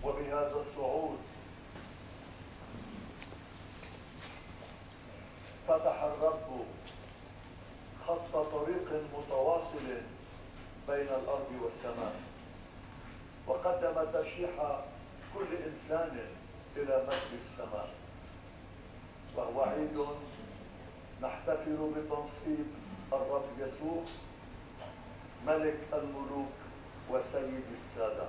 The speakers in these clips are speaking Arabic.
وبهذا الصعود فتح الرب خط طريق متواصل بين الأرض والسماء، وقدم ترشيح كل إنسان إلى مجد السماء، وهو عيد نحتفل بتنصيب الرب يسوع ملك الملوك وسيد السادة،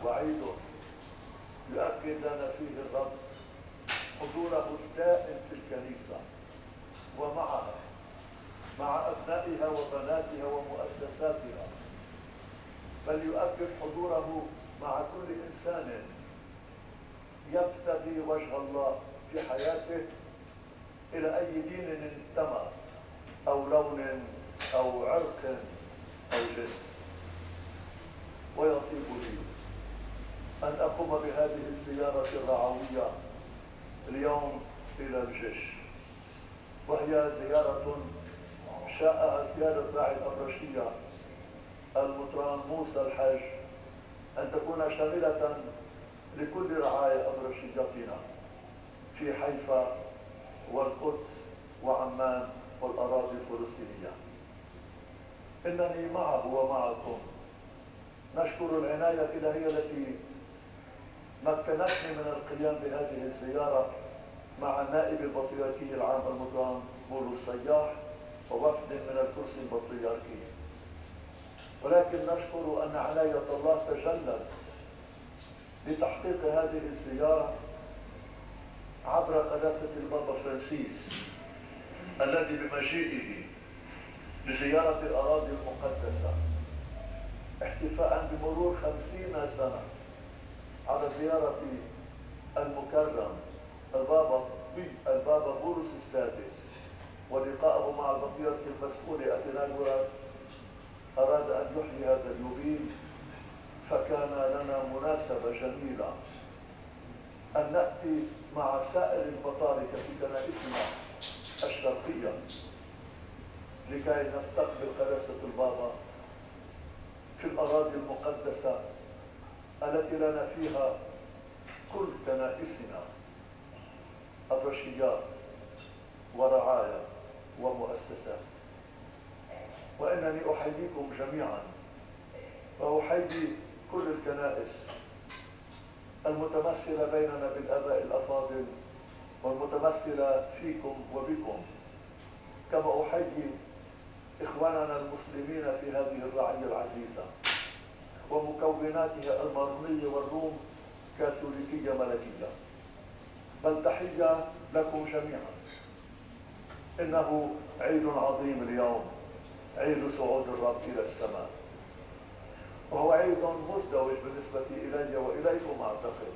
وعيد يؤكد لنا فيه الرب حضوره الدائم في الكنيسة ومعها مع أبنائها وبناتها ومؤسساتها، بل يؤكد حضوره مع كل إنسان يبتغي وجه الله في حياته إلى أي دين انتمى أو لون أو عرق أو جنس. ويطيب لي أن أقوم بهذه الزيارة الرعوية اليوم إلى الجيش، وهي زيارة شاءها سيادة راعي الأبرشية المطران موسى الحاج أن تكون شاملة لكل رعايا أبرشيتنا في حيفا والقدس وعمان والأراضي الفلسطينية. إنني معه ومعكم نشكر العناية الإلهية التي مكنتني من القيام بهذه الزيارة مع النائب البطريركي العام المطران بولس الصياح ووفد من الكرسي البطريركي، ولكن نشكر أن عناية الله تجلت لتحقيق هذه الزيارة عبر قداسة البابا فرانسيس الذي بمجيئه لزيارة الأراضي المقدسة احتفاء بمرور 50 سنة على زيارة المكرم البابا بولس السادس ولقائه مع البطريرك المسؤول أثيناغوراس، أراد أن يحيي هذا اليوبيل، فكان لنا مناسبة جميلة أن نأتي مع سائر البطاركة في كنائسنا الشرقية لكي نستقبل قداسة البابا في الأراضي المقدسة التي لنا فيها كل كنائسنا أبرشيات ورعايا ومؤسسات. وإنني أحييكم جميعا وأحيي كل الكنائس المتمثلة بيننا بالآباء الأفاضل والمتمثلة فيكم وبكم، كما أحيي إخواننا المسلمين في هذه الرعية العزيزة ومكوناتها المارونية والروم كاثوليكية ملكية، بل تحية لكم جميعا. إنه عيد عظيم اليوم، عيد صعود الرب إلى السماء، وهو عيد مزدوج بالنسبة إلي وإليكم أعتقد.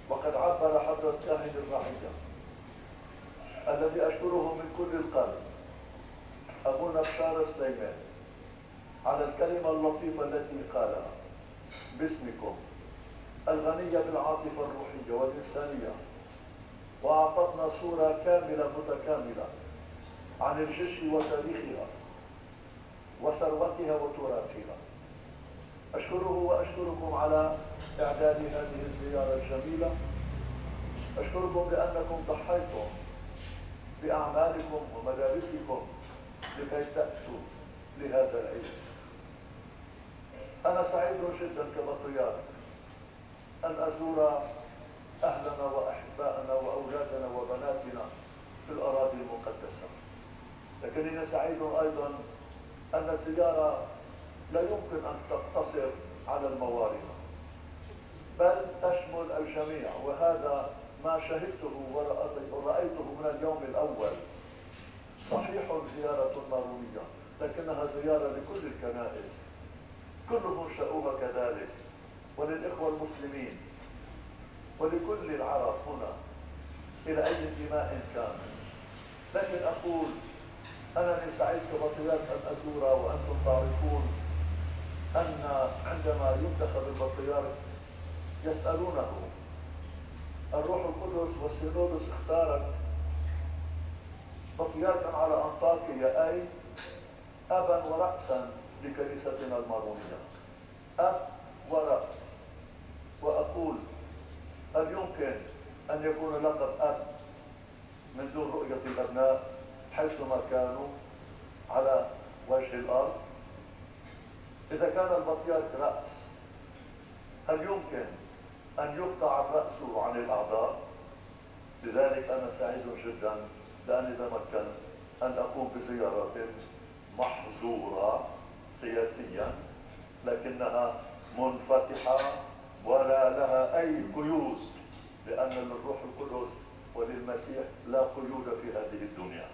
وقد عبر حضرة كاهن الرعية الذي أشكره من كل القلب أبونا بشار سليمان على الكلمة اللطيفة التي قالها باسمكم الغنية بالعاطفة الروحية والإنسانية، وأعطتنا صورة كاملة متكاملة عن الجيش وتاريخها وثروتها وتراثها. أشكره وأشكركم على إعداد هذه الزيارة الجميلة. أشكركم لأنكم ضحيتم بأعمالكم ومدارسكم لكي تأتوا لهذا العيد. أنا سعيد جدا كبطريرك أن أزور أهلنا وأحبائنا وأولادنا وبناتنا في الأراضي المقدسة، لكنني سعيد أيضا أن الزيارة لا يمكن أن تقتصر على الموارد بل تشمل الجميع، وهذا ما شهدته ورأيته من اليوم الأول. صحيح زيارة مارونية، لكنها زيارة لكل الكنائس، كلهم شاءوها كذلك، وللإخوة المسلمين ولكل العرب هنا إلى أي انتماء كان. لكن أقول أنني سعيد كبطريرك أن أزور، وأنتم تعرفون أن عندما ينتخب البطريرك يسألونه الروح القدس والسينودس اختارك بطريركا على أنطاكيا، أي أبا ورأسا لكنيستنا المارونية، أب ورأس. أن يكون لقب أب من دون رؤية الأبناء حيثما كانوا على وجه الأرض؟ إذا كان البطيارك رأس، هل يمكن أن يقطع الرأس عن الأعضاء؟ لذلك أنا سعيد جدا لأني تمكنت أن أقوم بزيارة محظورة سياسيا، لكنها منفتحة ولا لها أي قيود، لأن للروح القدس وللمسيح لا قيود في هذه الدنيا.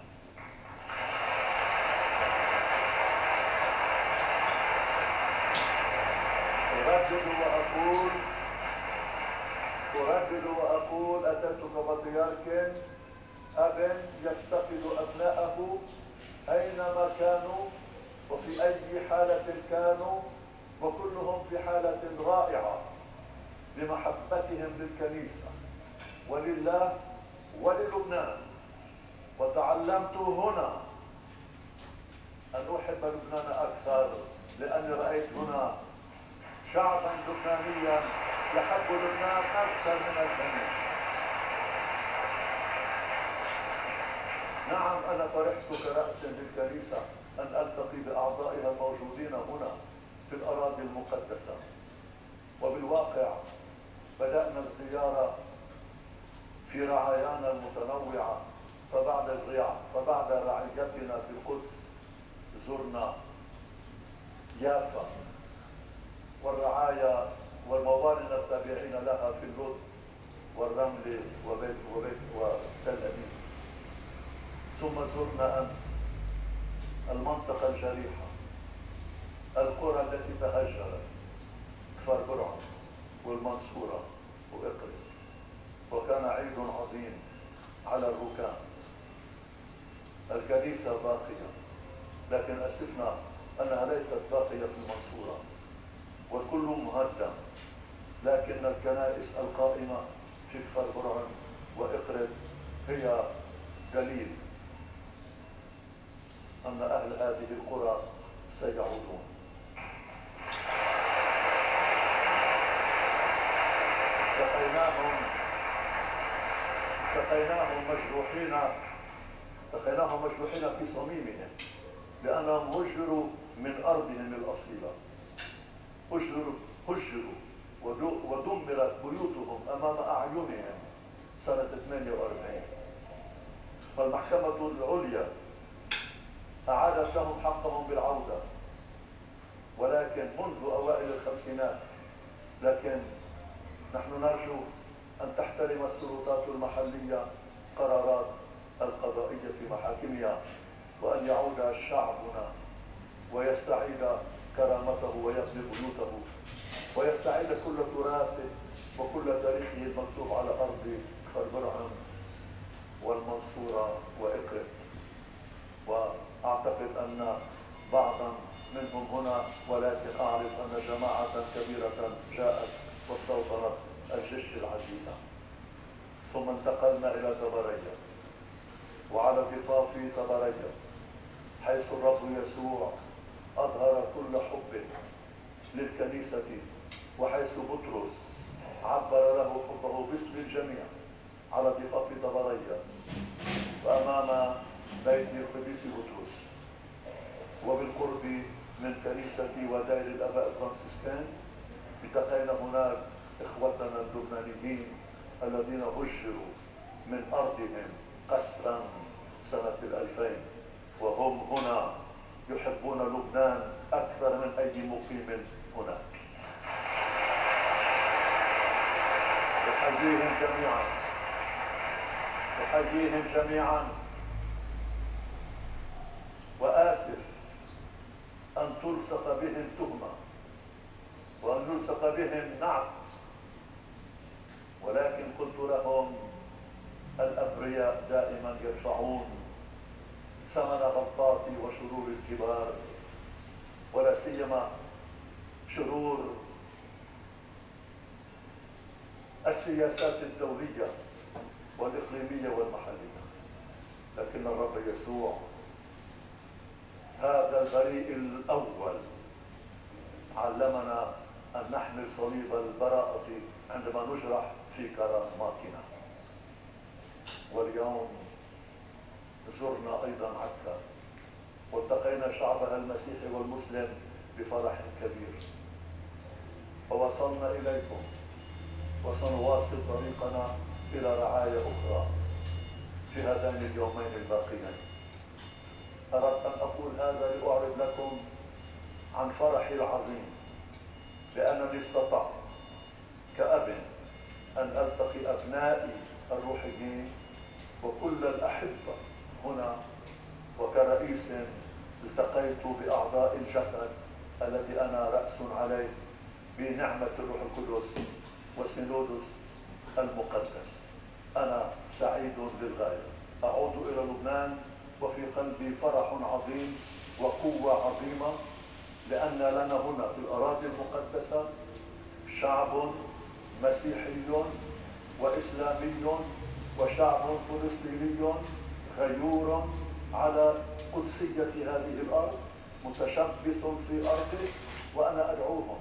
أردد وأقول أتيت كبطيارك أب يفتقد أبنائه أينما كانوا وفي أي حالة كانوا، وكلهم في حالة رائعة لمحبتهم للكنيسة ولله وللبنان. وتعلمت هنا أن أحب لبنان أكثر، لأني رأيت هنا شعبا لبنانيا يحب لبنان أكثر من الجميع. نعم، أنا فرحت كرأس للكنيسة أن ألتقي بأعضائها الموجودين هنا في الأراضي المقدسة. وبالواقع بدأنا الزيارة في رعايانا المتنوعة، فبعد رعايتنا في القدس زرنا يافا والرعايا والموارد التابعين لها في اللد والرمل وتل أبيب. ثم زرنا أمس المنطقة الجريحة، القرى التي تهجرت، كفر برعا والمنصورة وإقرب، وكان عيد عظيم على الركام. الكنيسة باقية، لكن أسفنا أنها ليست باقية في المنصورة والكل مهدم، لكن الكنائس القائمة في كفر برعن وإقرب هي دليل أن أهل هذه القرى سيعودون. لقيناهم مجروحين في صميمهم، لأنهم هجروا من أرضهم الأصيلة، هجروا ودمرت بيوتهم أمام أعينهم سنة 48. فالمحكمة العليا أعادت لهم حقهم بالعودة، ولكن منذ أوائل الخمسينات. لكن نحن نرجو أن تحترم السلطات المحلية قرارات القضائية في محاكمها، وأن يعود شعبنا ويستعيد كرامته ويبني بيوته ويستعيد كل تراثه وكل تاريخه المكتوب على أرض كفر برعن والمنصورة وإقرب. وأعتقد أن بعضا منهم هنا، ولكن أعرف أن جماعة كبيرة جاءت واستوطنت الجيش العزيزة. ثم انتقلنا إلى طبرية، وعلى ضفاف طبرية حيث الرب يسوع أظهر كل حب للكنيسة، وحيث بطرس عبر له حبه باسم الجميع على ضفاف طبرية وأمام بيت القديس بطرس، وبالقرب من كنيستي ودير الآباء الفرنسيسكان. التقينا هناك إخوتنا اللبنانيين الذين هجروا من أرضهم قسرا سنة 2000، وهم هنا يحبون لبنان أكثر من أي مقيم هناك. أحييهم جميعا وآسف أن تلصق بهم تهمة وأن يلصق بهم نعت، ولكن قلت لهم الأبرياء دائما يدفعون ثمن غلطات وشرور الكبار، ولا سيما شرور السياسات الدولية والإقليمية والمحلية. لكن الرب يسوع هذا البريء الأول علمنا أن نحمل صليب البراءة عندما نجرح في كراماتنا. واليوم زرنا أيضا عكا والتقينا شعبها المسيحي والمسلم بفرح كبير، ووصلنا إليكم وسنواصل طريقنا إلى رعايا أخرى في هذين اليومين الباقيين. أردت أن أقول هذا لأعرض لكم عن فرحي العظيم لأنني استطعت كأب أن ألتقي أبنائي الروحيين وكل الأحبة هنا، وكرئيس التقيت بأعضاء الجسد الذي أنا رأس عليه بنعمة الروح القدس وسينودوس المقدس. أنا سعيد للغاية. أعود إلى لبنان وفي قلبي فرح عظيم وقوة عظيمة، لأن لنا هنا في الأراضي المقدسة شعب مسيحي وإسلامي وشعب فلسطيني غيور على قدسية هذه الأرض متشبث في أرضه، وأنا أدعوهم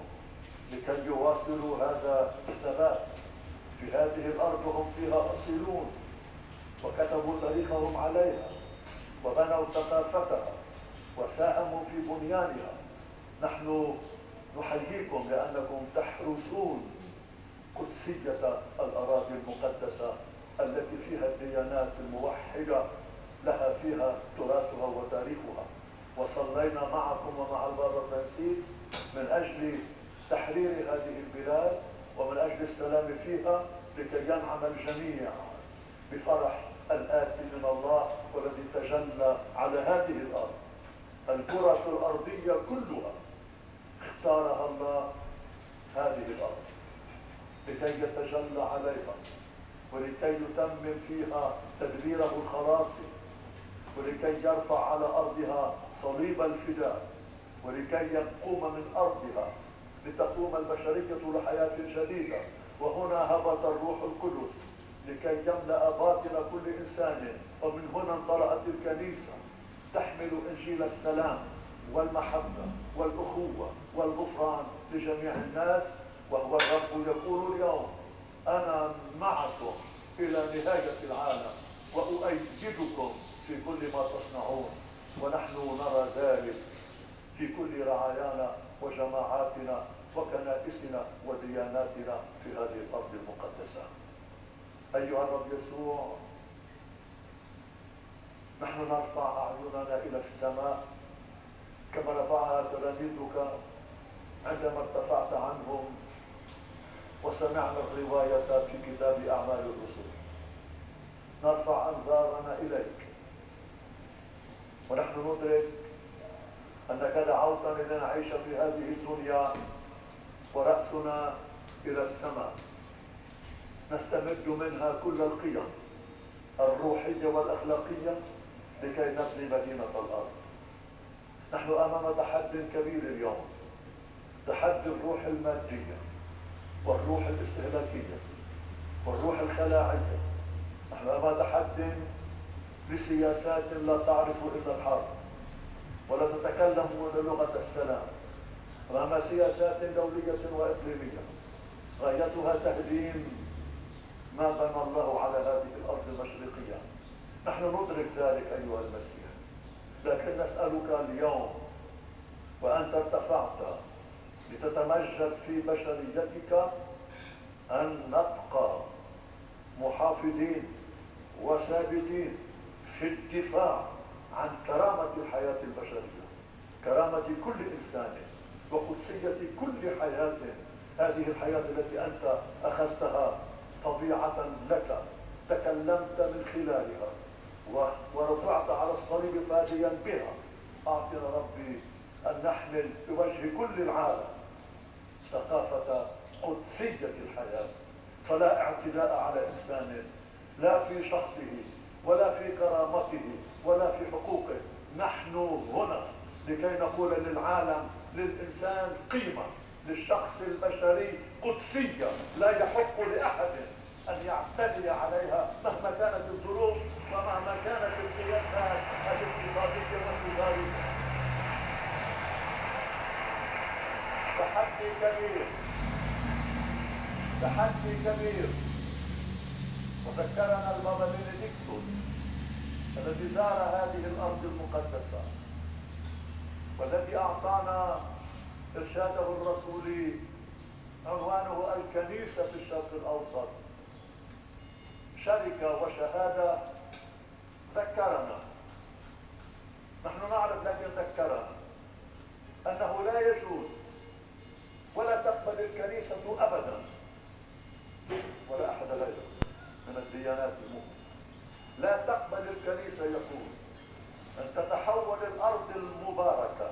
لكي يواصلوا هذا الثبات في هذه الأرض هم فيها أصيلون وكتبوا تاريخهم عليها وبنوا ثقافتها وساهموا في بنيانها. نحن نحييكم لأنكم تحرسون قدسية الأراضي المقدسة التي فيها الديانات الموحدة لها فيها تراثها وتاريخها. وصلينا معكم ومع البابا فرانسيس من أجل تحرير هذه البلاد ومن أجل السلام فيها، لكي ينعم الجميع بفرح الآتي من الله والذي تجلى على هذه الأرض. الكرة الأرضية كلها اختارها الله هذه الأرض لكي يتجلى عليها ولكي يتمم فيها تدبيره الخلاصي ولكي يرفع على أرضها صليب الفداء ولكي يقوم من أرضها لتقوم البشرية لحياة جديدة. وهنا هبط الروح القدس لكي يملأ باطن كل إنسان، ومن هنا انطلقت الكنيسة تحمل إنجيل السلام والمحبة والأخوة والغفران لجميع الناس. وهو الرب يقول اليوم أنا معكم إلى نهاية العالم وأؤيدكم في كل ما تصنعون. ونحن نرى ذلك في كل رعايانا وجماعاتنا وكنائسنا ودياناتنا في هذه الأرض المقدسة. أيها الرب يسوع، نحن نرفع أعيننا إلى السماء كما رفعها تلاميذك عندما ارتفعت عنهم وسمعنا الرواية في كتاب أعمال الرسل. نرفع أنظارنا إليك ونحن ندرك أنك دعوتنا لنعيش في هذه الدنيا ورأسنا إلى السماء، نستمد منها كل القيم الروحية والأخلاقية لكي نبني مدينة الأرض. نحن أمام تحد كبير اليوم، تحدي الروح المادية والروح الاستهلاكية والروح الخلاعية. نحن أمام تحد لسياسات لا تعرف إلا الحرب ولا تتكلم إلا لغة السلام، أمام سياسات دولية وإقليمية غايتها تهديم ما بنى الله على هذه الأرض المشرقية. نحن ندرك ذلك أيها المسيح، لكن نسألك اليوم وأنت ارتفعت لتتمجد في بشريتك أن نبقى محافظين وثابتين في الدفاع عن كرامة الحياة البشرية، كرامة كل إنسان وقدسية كل حياة. هذه الحياة التي أنت أخذتها طبيعة لك، تكلمت من خلالها ورفعت على الصليب فاديا بها. أعطنا ربي أن نحمل بوجه كل العالم ثقافة قدسية الحياة، فلا اعتداء على إنسان لا في شخصه ولا في كرامته ولا في حقوقه. نحن هنا لكي نقول للعالم للإنسان قيمة، للشخص البشري قدسية لا يحق لأحد أن يعتدي عليها مهما كانت الظروف ومهما كانت السياسات الاقتصادية والتجارية. تحدي كبير، تحدي كبير وذكرنا البابا بنديكتوس الذي زار هذه الأرض المقدسة والذي أعطانا إرشاده الرسولي عنوانه الكنيسة في الشرق الأوسط، شركة وشهادة. ذكرنا، نحن نعرف لكن ذكرنا أنه لا يجوز ولا تقبل الكنيسة أبدا ولا أحد غيره من الديانات المؤمنة، لا تقبل الكنيسة يقول أن تتحول الأرض المباركة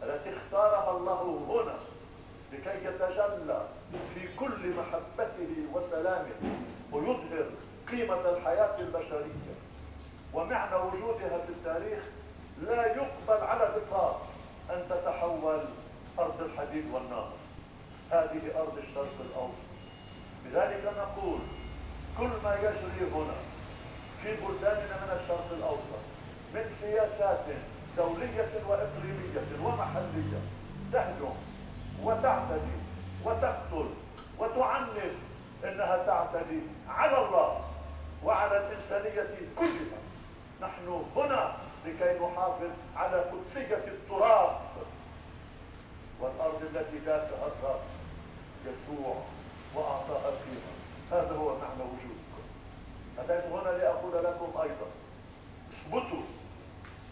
التي اختارها الله هنا لكي يتجلى في كل محبته وسلامه ويظهر قيمة الحياة البشرية ومعنى وجودها في التاريخ، لا يقبل على الإطلاق أن تتحول أرض الحديد والنار. هذه أرض الشرق الأوسط. لذلك نقول كل ما يجري هنا في بلداننا من الشرق الأوسط من سياسات دولية وإقليمية ومحلية تهجم وتعتدي وتقتل وتعنف، إنها تعتدي على الله وعلى الإنسانية كلها. نحن هنا لكي نحافظ على قدسية التراب والأرض التي داسها الرب يسوع وأعطاها قيمة. هذا هو معنى وجودكم. أتيت هنا لأقول لكم أيضا اثبتوا،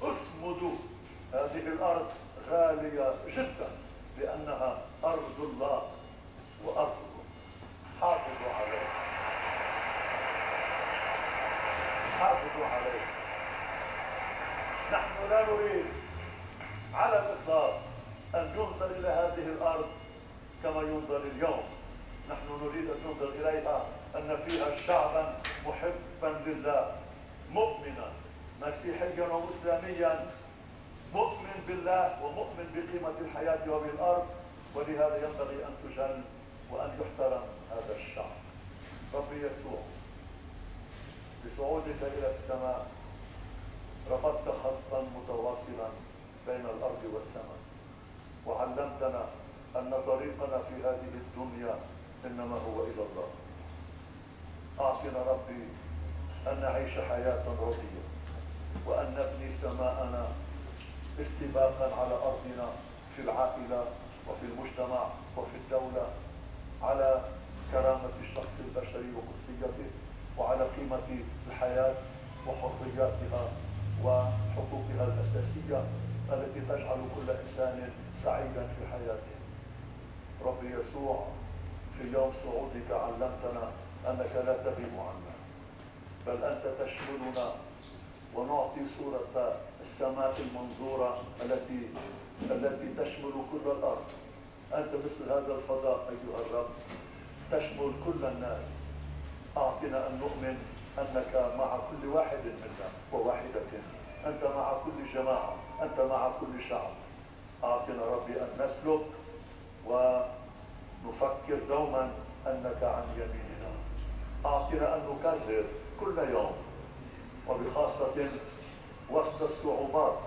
اصمدوا. هذه الأرض غالية جدا لأنها أرض الله وأرضكم. حافظوا عليها، حافظوا عليها. نحن لا نريد على الإطلاق أن ينظر إلى هذه الأرض كما ينظر اليوم. نحن نريد أن ننظر إليها أن فيها شعبا محبا لله، مؤمنا مسيحيا وإسلاميا، مؤمن بالله ومؤمن بقيمة الحياة وبالأرض، ولهذا ينبغي أن تجل وأن يحترم هذا الشعب. رب يسوع، بصعودك إلى السماء ربطت خطا متواصلا بين الأرض والسماء، وعلمتنا أن طريقنا في هذه الدنيا إنما هو إلى الله. أعطنا ربي أن نعيش حياة رضية وأن نبني سماءنا استباقا على أرضنا في العائلة وفي المجتمع وفي الدولة، على كرامة الشخص البشري وقدسيته، وعلى قيمة الحياة وحرياتها وحقوقها الأساسية التي تجعل كل إنسان سعيدا في حياته. رب يسوع، في يوم صعودك علمتنا أنك لا تغيب عنا، بل أنت تشملنا ونعطي صورة السماء المنظورة التي تشمل كل الأرض. أنت مثل هذا الفضاء أيها الرب، تشمل كل الناس. أعطنا أن نؤمن أنك مع كل واحد منا وواحدة، أنت مع كل جماعة، أنت مع كل شعب. أعطنا ربي أن نسلك ونفكر دوما أنك عن يميننا. أعطنا أن نكرر كل يوم، وبخاصة وسط الصعوبات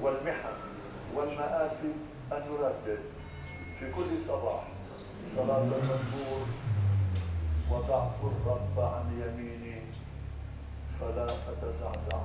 والمحن والمآسي، أن نردد في كل صباح صلاة المزمور: وضعت الرب عن يميني فلا أتزعزع.